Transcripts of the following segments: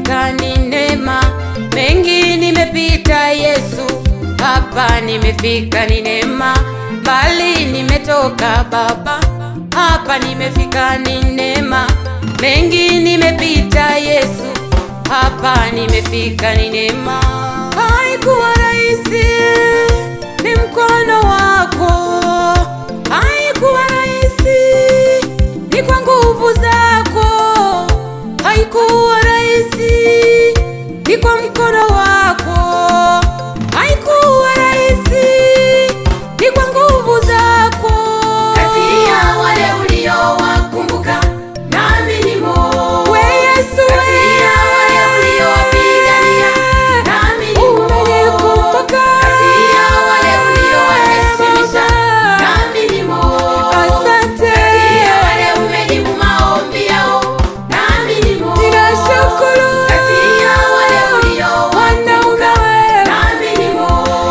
nimefika ni neema, mengi nimepita Yesu, hapa nimefika ni neema, mbali nimetoka Baba, hapa nimefika ni neema, mengi nimepita Yesu, hapa nimefika ni neema. Haikuwa rahisi, ni mkono wako, haikuwa rahisi, ni kwa nguvu zako, haikuwa rahisi, ni kwa mkono wako, haikuwa rahisi, ni kwa nguvu zako. Kati ya wale uliowakumbuka nami nimo, We Yesu, kati ya wale uliowapigania nami nimo, umenikumbuka. kati ya wale uliowaheshimisha nami nimo, Asante, kati ya wale umejibu maombi yao nami nimo, ninashukuru. kati ya wale uliowakumbuka nami nimo,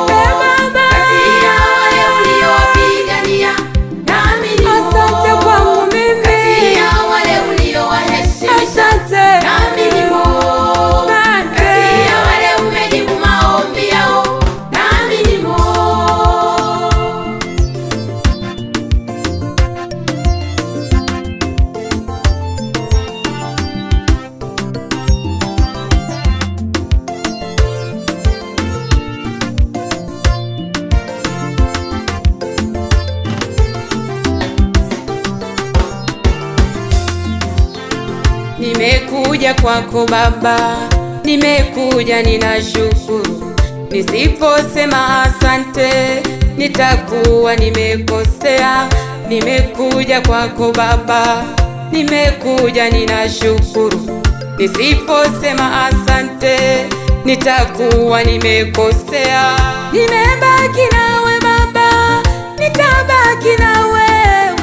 Baba, kati ya wale uliowapigania nami nimo, asante kwangu mimi, kati ya wale uliowaheshimisha asante, nami nimo, kati ya wale umejibu maombi yao nami nimo. nimekuja kwako Baba, nimekuja ninashukuru, nisiposema asante nitakuwa nimekosea. Nimekuja kwako Baba, nimekuja ninashukuru, nisiposema asante nitakuwa nimekosea. Nimebaki nawe Baba, nitabaki na wewe,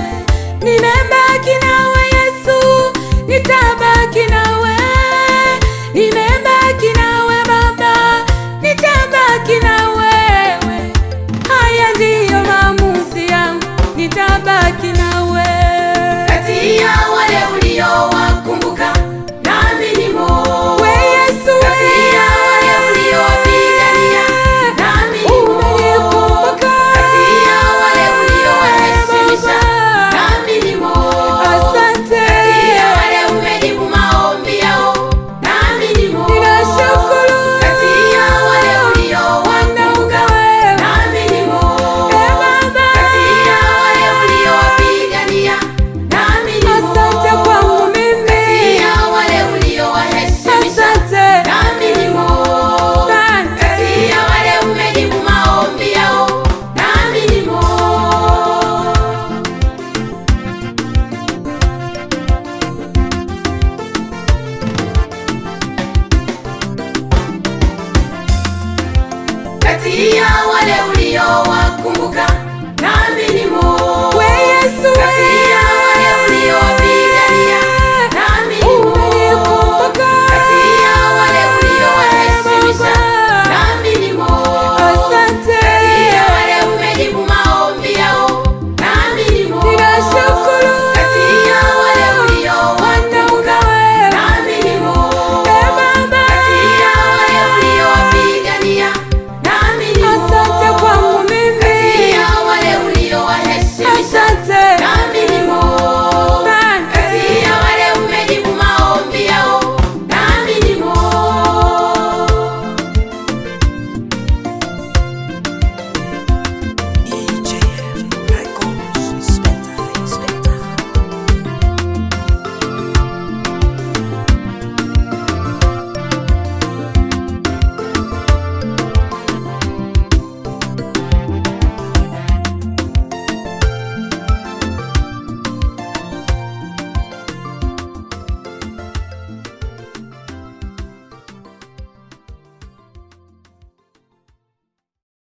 nimebaki nawe Yesu, nitabaki nawe, nimebaki nawe Baba, nitabaki na wewe. Haya ndiyo maamuzi yangu, nitabaki nawe. Kati ya wale uliowakumbuka nami nimo, We Yesu, kati ya wale uliowapigania nami nimo, umenikumbuka. kati ya wale uliowaheshimisha nami nimo, Asante, kati ya wale umejibu maombi yao nami nimo, ninashukuru. kati ya wale uliowakumbuka nami nimo, Baba, kati ya wale uliowapigania nami nimo, asante kwangu mimi, kati ya wale uliowaheshimisha asante, nami nimo, kati ya wale umejibu maombi yao nami nimo. Kati ya wale uliowakumbuka